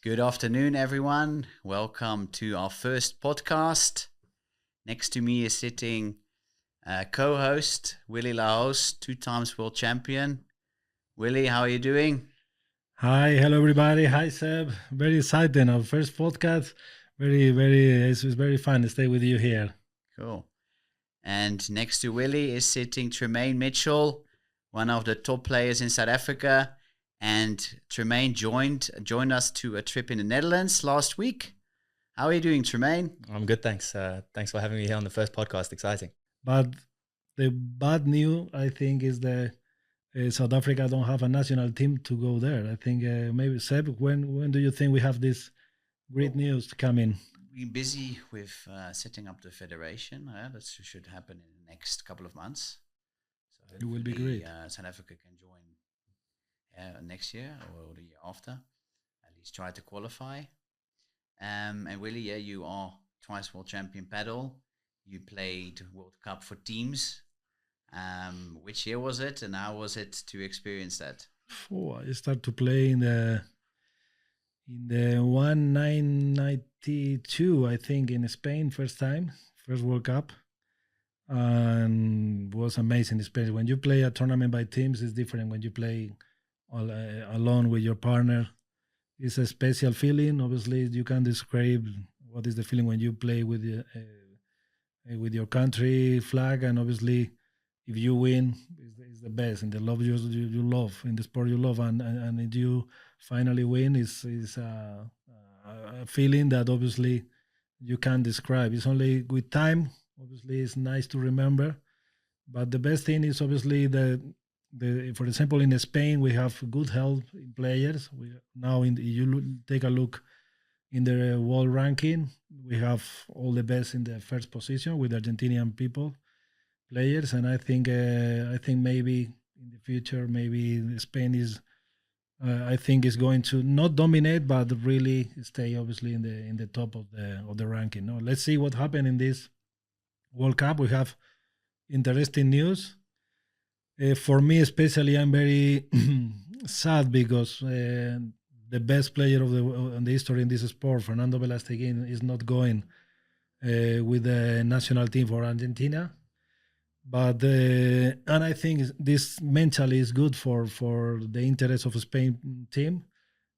Good afternoon, everyone. Welcome to our first podcast. Next to me is sitting co-host Willy Laos, 2 times world champion. Willy, how are you doing? Hi, hello everybody. Hi Seb. Very exciting. Our first podcast. It's very fun to stay with you here. Cool. And next to Willy is sitting Tremaine Mitchell, one of the top players in South Africa. And Tremaine joined us to a trip in the Netherlands last week. How are you doing, Tremaine? I'm good, thanks. Thanks for having me here on the first podcast. Exciting. But the bad news, I think, is the South Africa don't have a national team to go there. I think maybe Seb, when do you think we have this great news coming? We're busy with setting up the federation. That should happen in the next couple of months. So It will be great. South Africa can join next year or the year after. At least try to qualify. And Willy, you are twice world champion Padel. You played World Cup for teams. Which year was it, and how was it to experience that? I started to play in the 1992, I think, in Spain, first World Cup, and was amazing experience. When you play a tournament by teams, it's different. When you play alone with your partner, it's a special feeling. Obviously, you can describe what is the feeling when you play with your country flag, and obviously, if you win, it's the best. And the love you love in the sport you love, and if you finally win, is a feeling that obviously you can't describe. It's only with time. Obviously, it's nice to remember, but the best thing is obviously for example, in Spain we have good health in players. Take a look in the world ranking, we have all the best in the first position with Argentinian players, and I think maybe in the future, maybe Spain is I think is going to not dominate but really stay obviously in the top of the ranking. No, let's see what happened in this World Cup. We have interesting news. For me especially, I'm very sad because the best player in the history in this sport, Fernando Velasteguin, is not going with the national team for Argentina. But and I think this mentally is good for the interest of Spain team.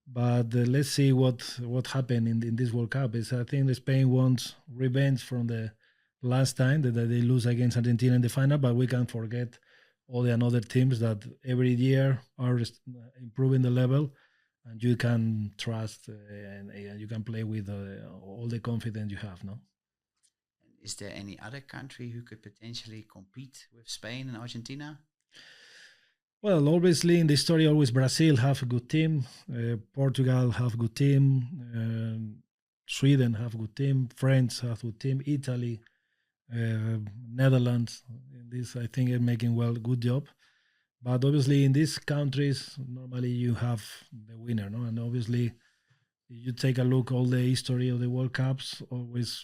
But let's see what happened in this World Cup. I think Spain wants revenge from the last time that they lose against Argentina in the final. But we can't forget all the other teams that every year are improving the level, and you can trust and you can play with all the confidence you have. No. Is there any other country who could potentially compete with Spain and Argentina? Well, obviously in the story, always Brazil have a good team, Portugal have a good team, Sweden have a good team, France have a good team, Italy, Netherlands. This I think are making good job. But obviously in these countries, normally you have the winner, no? And obviously, if you take a look all the history of the World Cups, always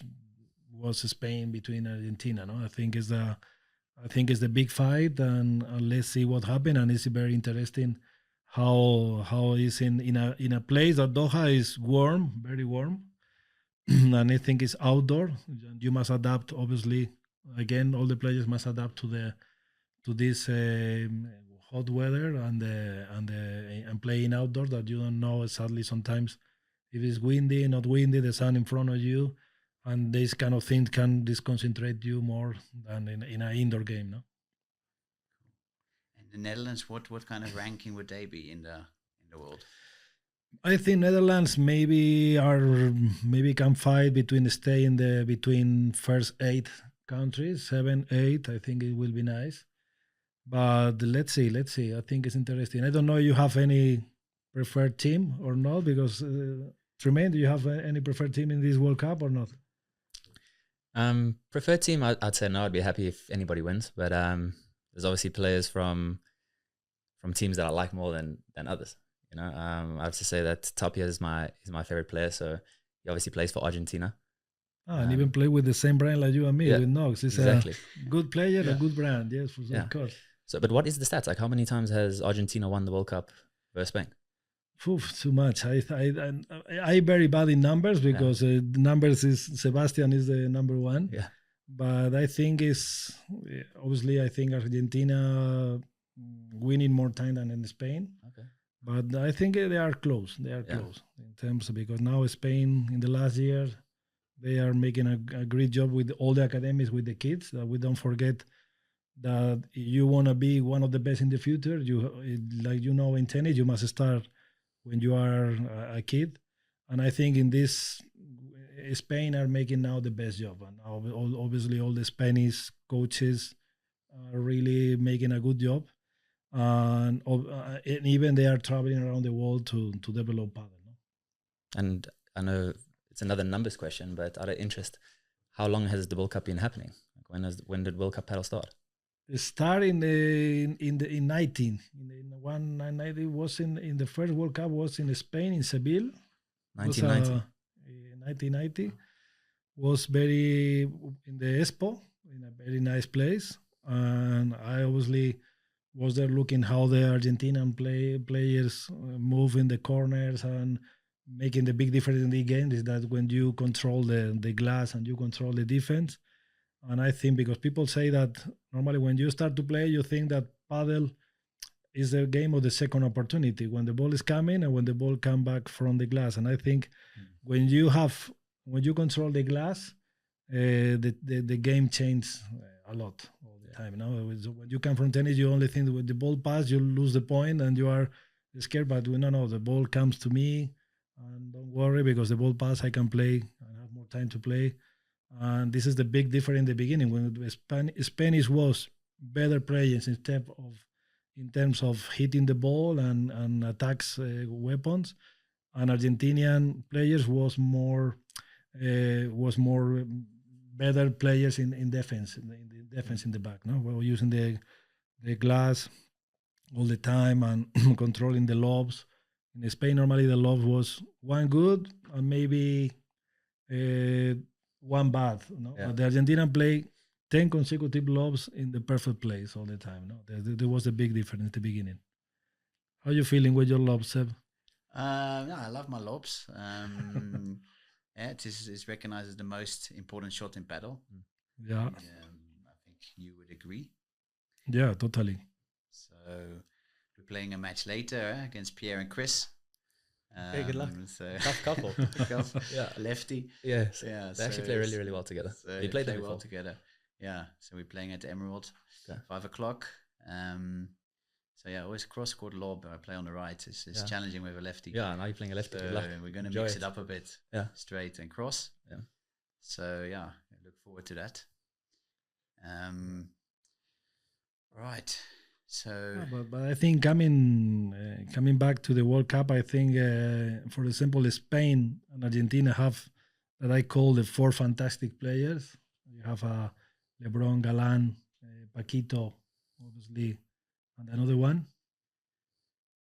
was Spain between Argentina. No, I think it's the big fight, and let's see what happens. And it's very interesting how is in a place that Doha is warm, very warm, and I think it's outdoor. You must adapt. Obviously, again, all the players must adapt to this hot weather and playing outdoor that you don't know exactly sometimes if it's windy, not windy, the sun in front of you. And this kind of thing can disconcentrate you more than in an indoor game, no? And the Netherlands, what kind of ranking would they be in the world? I think Netherlands maybe can fight between first 8 countries, 7, 8. I think it will be nice, but let's see. I think it's interesting. I don't know if you have any preferred team or not, because Tremaine, do you have any preferred team in this World Cup or not? Preferred team, I'd say no. I'd be happy if anybody wins, but there's obviously players from teams that I like more than others. You know, I have to say that Tapia is my favorite player. So he obviously plays for Argentina. And even play with the same brand like you and me, with Knox. It's exactly. A good player, a good brand. Yes, of course. So, but what is the stats? Like, how many times has Argentina won the World Cup versus Spain? Too much. I very bad in numbers because the numbers is Sebastian is the number one. Yeah. But I think is obviously I think Argentina winning more time than in Spain. Okay. But I think they are close. They are close in terms of, because now Spain in the last year they are making a great job with all the academies with the kids. That we don't forget that you want to be one of the best in the future. In tennis you must start when you are a kid, and I think in this Spain are making now the best job, and obviously all the Spanish coaches are really making a good job, and even they are traveling around the world to develop padel. No? And I know it's another numbers question, but out of interest, how long has the World Cup been happening? Like when did World Cup paddle start? It started in 19 in 1990 was in the first World Cup was in Spain in Seville. 1990. 1990 was very in the Expo in a very nice place, and I obviously was there looking how the Argentinian players move in the corners and making the big difference in the game is that when you control the glass and you control the defense. And I think because people say that normally when you start to play, you think that padel is the game of the second opportunity when the ball is coming and when the ball come back from the glass. And I think when you control the glass, the game changes a lot all the time. So when you come from tennis, you only think that when the ball pass, you lose the point and you are scared. But no, the ball comes to me, and don't worry because the ball pass, I can play and have more time to play. And this is the big difference in the beginning when Spanish was better players in terms of hitting the ball and attacks weapons, and Argentinian players was more better players in defense in the back. No, we were using the glass all the time and controlling the lobs. In Spain, normally the lob was one good and maybe one bad. No? Yeah. But the Argentinian play 10 consecutive lobs in the perfect place all the time. No, there was a big difference at the beginning. How are you feeling with your lobs, Seb? No, I love my lobs. It's recognized as the most important shot in paddle. Yeah. And, I think you would agree. Yeah, totally. So we're playing a match later against Pierre and Chris. Okay, good luck. So Tough couple. Yeah, lefty. Yes. Yeah, They actually play really, really well together. So You played them well before. together. Yeah, so we're playing at Emerald, Okay. 5 o'clock. So yeah, always cross-court lob. I play on the right. It's challenging with a lefty. Yeah, now you're playing a lefty. So Good luck. we're going to Enjoy mix it. it up a bit. Yeah. Straight and cross. Yeah. So yeah, I look forward to that. Right. So But I think coming back to the World Cup, I think for example, Spain and Argentina have that I call the 4 fantastic players. You have LeBron, Galan, Paquito, obviously, and another one,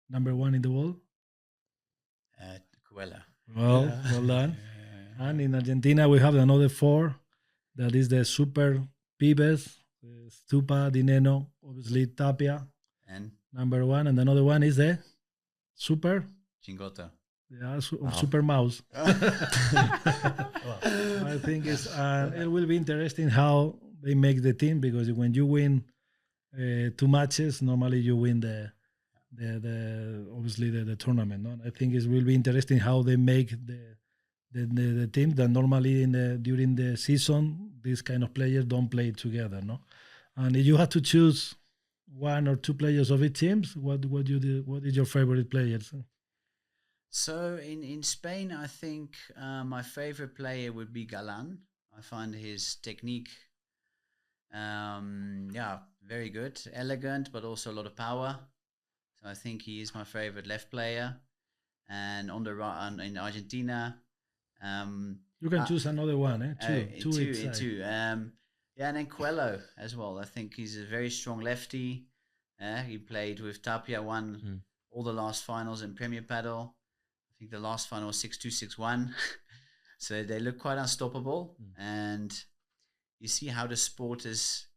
number 1 in the world. Cuella. Well done. And in Argentina, we have another 4. That is the super pibes, Stupa, Dineno, obviously Tapia, And number 1. And another one is the super, Chingota. yeah, super mouse. I think it will be interesting how they make the team, because when you win 2 matches, normally you win the obviously the tournament. No? I think it will be interesting how they make the team that normally during the season these kind of players don't play together. No, and if you have to choose 1 or 2 players of each teams, what is your favorite players? So in Spain, I think my favorite player would be Galan. I find his technique, very good, elegant, but also a lot of power. So I think he is my favorite left player. And on the right, in Argentina, You can choose another one, two each side. two. And then Coelho as well. I think he's a very strong lefty. He played with Tapia, won all the last finals in Premier Padel. I think the last final was 6-2, 6-1. So they look quite unstoppable. And you see how the sport is,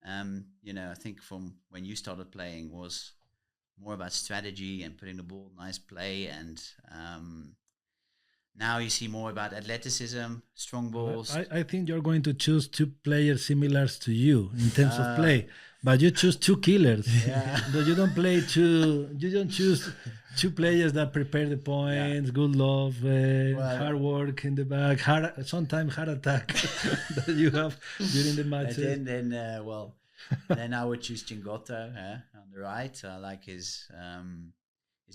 I think from when you started playing was more about strategy and putting the ball, nice play, and now you see more about athleticism, strong balls. I think you're going to choose two players similar to you in terms of play, but you choose two killers. Yeah. You don't play two. You don't choose two players that prepare the points, good love, hard work in the back, sometimes heart attack that you have during the matches. Then I would choose Chingoto on the right. I like his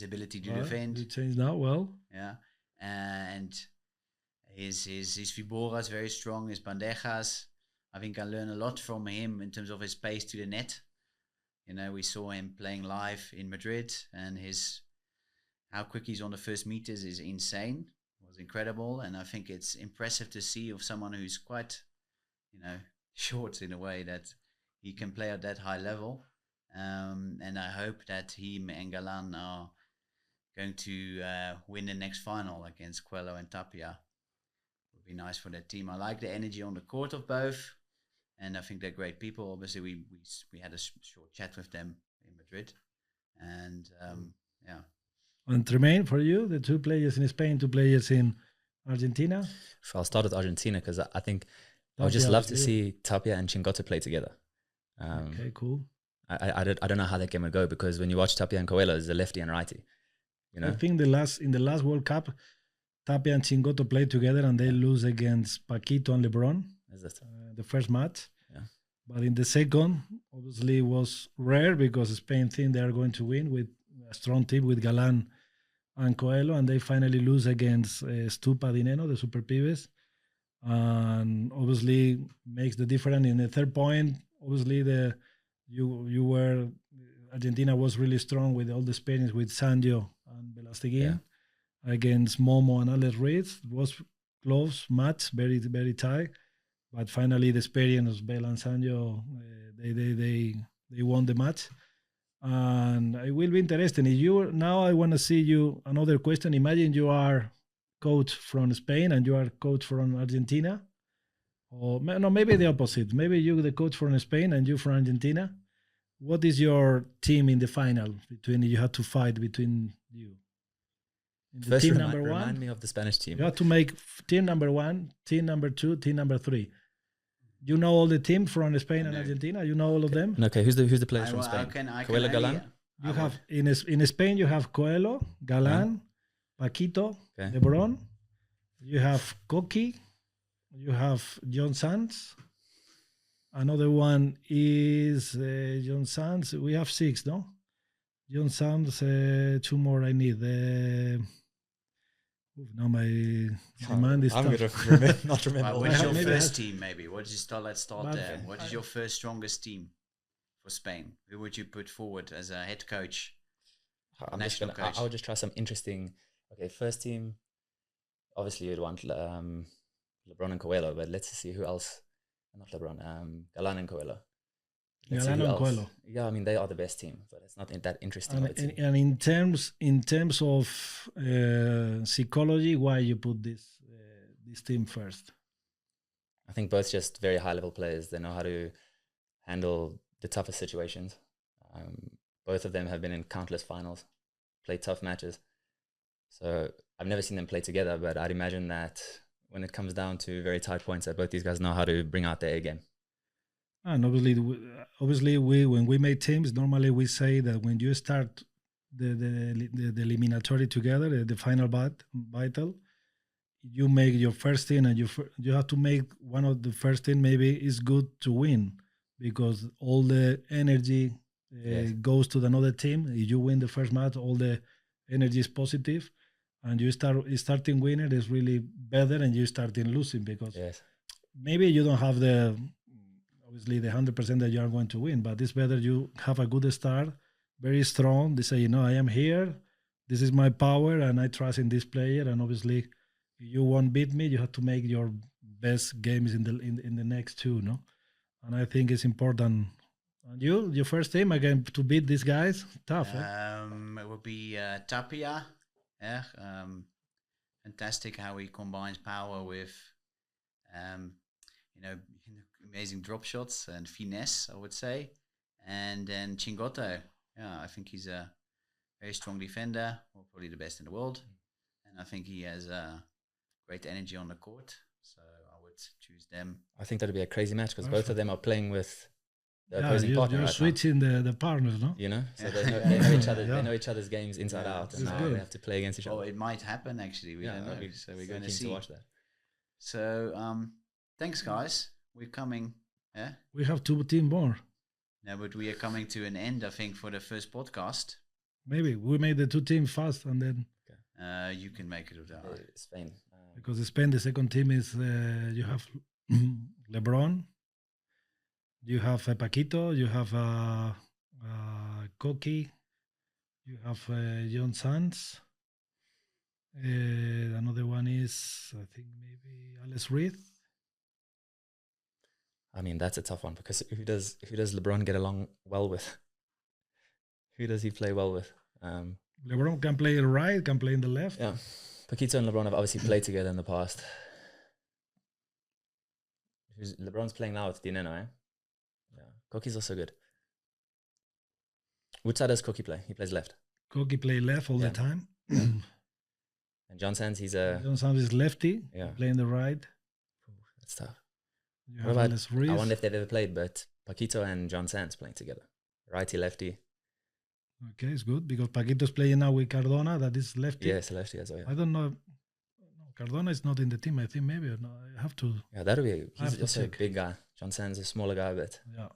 ability to defend. You change now, well. Yeah, and his Vibora is very strong. His bandejas, I think I learn a lot from him in terms of his pace to the net. You know, we saw him playing live in Madrid, and how quick he's on the first meters is insane. It was incredible, and I think it's impressive to see of someone who's quite, short in a way that he can play at that high level. And I hope that he and Galan are going to win the next final against Coelho and Tapia. It would be nice for that team. I like the energy on the court of both, and I think they're great people. Obviously, we had a short chat with them in Madrid, and yeah. And Tremaine, for you, the two players in Spain, two players in Argentina? I'll start with Argentina because I think I would just love to see Tapia and Chingoto play together. Okay, cool. I don't know how that game would go, because when you watch Tapia and Coelho, it's a lefty and righty. You know? I think in the last World Cup, Tapia and Chingoto played together and they lose against Paquito and LeBron. Is that the first match? Yeah. But in the second, obviously, it was rare because Spain think they are going to win with a strong team with Galan and Coelho, and they finally lose against Stupa Dineno, the Super Pibes, and obviously makes the difference. In the third point, obviously Argentina was really strong with all the Spaniards, with Sancho and Velasteguin against Momo and Alex Ruiz. It was close match, very very tight, but finally the Spaniards, Bel and Sancho, they won the match. And it will be interesting. I want to see you another question. Imagine you are coach from Spain and you are coach from Argentina, or no, maybe the opposite. Maybe you the coach from Spain and you from Argentina. What is your team in the final? You have to fight between you. First, team number one. Remind me of the Spanish team. You have to make team number one, team number two, team number three. You know all the teams from Spain and Argentina. You know all of them. Okay, who's the players from Spain? Coelho, Galan. You have in Spain. You have Coelho, Galan, Paquito, LeBron. You have Coqui. You have John Sanz. Another one is John Sanz. We have 6, no? John Sanz. 2 more. I need. Now my mind is. I'm going to not remember. What is your first team? Maybe. Let's start there. What is your first strongest team for Spain? Who would you put forward as a head coach? National coach. I would just try some interesting. Okay, first team. Obviously, you'd want LeBron and Coelho, but let's see who else. Not LeBron. Galan and Coelho. Galan and Coelho. Yeah, I mean they are the best team, but it's not that interesting. And in terms of psychology, why you put this team first? I think both just very high level players. They know how to handle the toughest situations. Both of them have been in countless finals, played tough matches. So I've never seen them play together, but I'd imagine that when it comes down to very tight points, that both these guys know how to bring out their A game. And obviously, when we make teams, normally we say that when you start the eliminatory together, the final battle, you make your first team, and you have to make one of the first team. Maybe is good to win because all the energy goes to another team. If you win the first match, all the energy is positive, and starting winner is really better, and you starting losing because maybe you don't have obviously the 100% that you are going to win, but it's better you have a good start, very strong. They say, I am here. This is my power, and I trust in this player. And obviously, you won't beat me. You have to make your best games in the next 2, no? And I think it's important. And your first team again to beat these guys, tough. It would be Tapia. Yeah, fantastic how he combines power with, amazing drop shots and finesse, I would say. And then Chingoto, I think he's a very strong defender, well, probably the best in the world. And I think he has great energy on the court. So I would choose them. I think that'd be a crazy match because both of them are playing with the Yeah, opposing partner you're right switching the partners, no? now. You know, so Yeah. they know each other. Yeah. They know each other's games inside Yeah. out, and It's now good. they have to play against each Well, other. it might happen actually. We don't know. So we're going to keen see. to watch that. So thanks, guys. We're coming. Yeah. We have 2 teams more. No, but we are coming to an end, I think, for the first podcast. Maybe we made the 2 teams fast, and then You can make it without. Spain. because Spain, the second team is you have LeBron, you have Paquito, you have Koki, you have John Sands. Another one is, I think, maybe Alex Reed. I mean, that's a tough one because who does LeBron get along well with? Who does he play well with? LeBron can play right, can play in the left. Yeah, Paquito and LeBron have obviously played together in the past. LeBron's playing now with Dineno, eh? Yeah, Koki's also good. Which side does Koki play? He plays left. Koki play left all the time. And John Sands, he's a... John Sands is lefty, playing the right. That's tough. You What have about, Alex Reed. I wonder if they've ever played, but Paquito and John Sands playing together. Righty, lefty. Okay, it's good because Paquito's playing now with Cardona, that is lefty. Yes, lefty as well. Yeah, I don't know. No, Cardona is not in the team. I think maybe or no. I have to. yeah, that'll be. I have He's to also check. a big guy. John Sands is a smaller guy, but Yeah.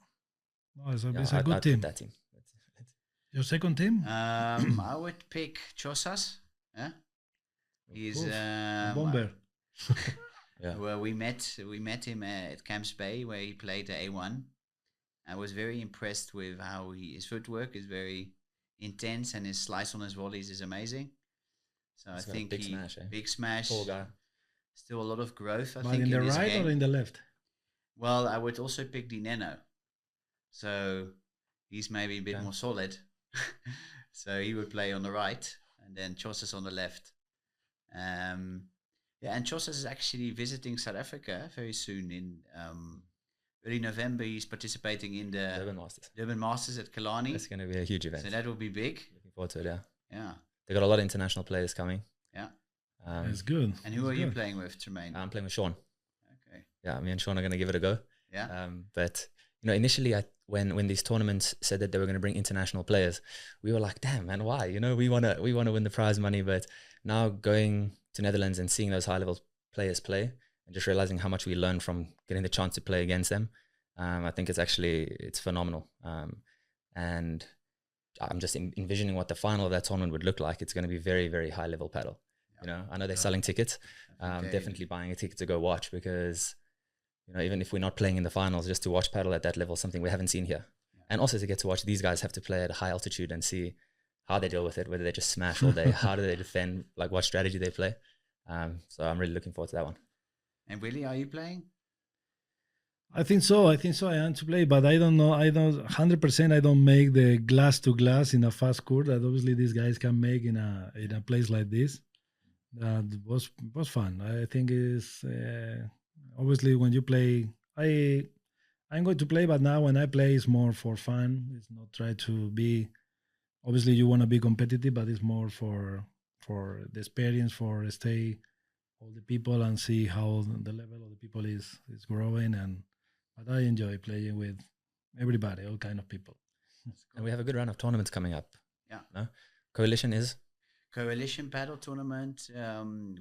No, it's a, yeah, it's a good I'd team. pick that team. Your second team? I would pick Chosas. Yeah. He's Bomber. Yeah. well, we met him at Camps Bay where he played the A1. I was very impressed with how his footwork is very intense and his slice on his volleys is amazing. So He's I got a think big smash, eh? big smash. Tall guy. Still a lot of growth. I But think in the his right game. or in the left? Well, I would also pick Dineno. So he's maybe a bit more solid. So he would play on the right and then Chosas on the left. Yeah, and Chosas is actually visiting South Africa very soon in early November. He's participating in the Durban Masters. at Kalani. That's going to be a huge event. So that will be big. Looking forward to it, yeah. Yeah. They got a lot of international players coming. Yeah. It's good. And who are you playing with, Tremaine? I'm playing with Sean. Okay. Yeah, me and Sean are going to give it a go. Yeah. But you know, initially, when these tournaments said that they were going to bring international players, we were like, "Damn, man, why? You know, we want to win the prize money." But now going to Netherlands and seeing those high level players play, and just realizing how much we learn from getting the chance to play against them, I think it's phenomenal. And I'm just envisioning what the final of that tournament would look like. It's going to be very, very high level paddle. Yeah. You know, I know they're selling tickets. Definitely buying a ticket to go watch because, you know, even if we're not playing in the finals, just to watch paddle at that level, something we haven't seen here. Yeah. And also to get to watch these guys have to play at a high altitude and see how they deal with it, whether they just smash all day, how do they defend, like what strategy they play. So I'm really looking forward to that one. And Willie, are you playing? I think so. I am to play, but I don't know. I don't 100%. I don't make the glass to glass in a fast court that obviously these guys can make in a place like this. That was fun. I think is obviously when you play. I'm going to play, but now when I play, it's more for fun. It's not try to be. Obviously, you want to be competitive, but it's more for the experience, for stay all the people and see how the level of the people is growing. But I enjoy playing with everybody, all kind of people. And we have a good run of tournaments coming up. Yeah. No? Coalition Paddle tournament.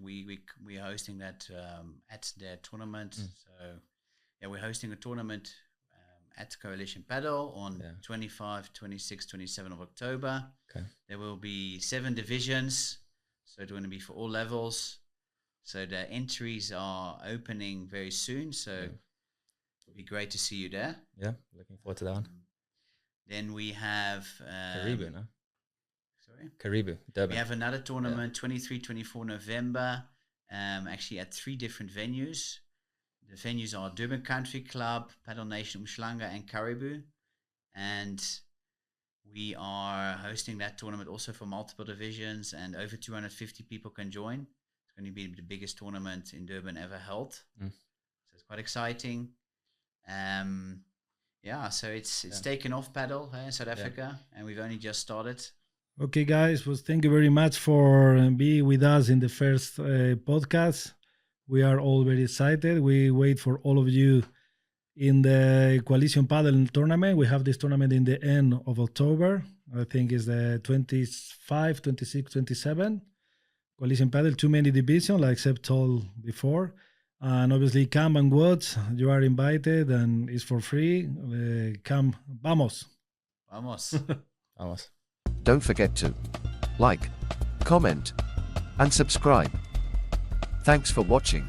We are hosting that at their tournament. So yeah, we're hosting a tournament at Coalition Paddle on 25, 26, 27 of October. Okay. There will be 7 divisions. So it's going to be for all levels. So the entries are opening very soon. So it'll be great to see you there. Yeah, looking forward to that one. Then we have Caribou, no? Sorry? Caribou, Durban. We have another tournament, 23, 24 November, actually at 3 different venues. The venues are Durban Country Club, Paddle Nation Umhlanga, and Caribou. And we are hosting that tournament also for multiple divisions, and over 250 people can join. It's going to be the biggest tournament in Durban ever held. So it's quite exciting. So it's taken off paddle in South Africa, and we've only just started. Okay, guys, well, thank you very much for being with us in the first podcast. We are all very excited. We wait for all of you in the Coalition Padel tournament. We have this tournament in the end of October. I think it's the 25, 26, 27. Coalition Padel, too many divisions, like Seb told before. And obviously, come and watch. You are invited and it's for free. Come, vamos. Vamos. Vamos. Don't forget to like, comment, and subscribe. Thanks for watching.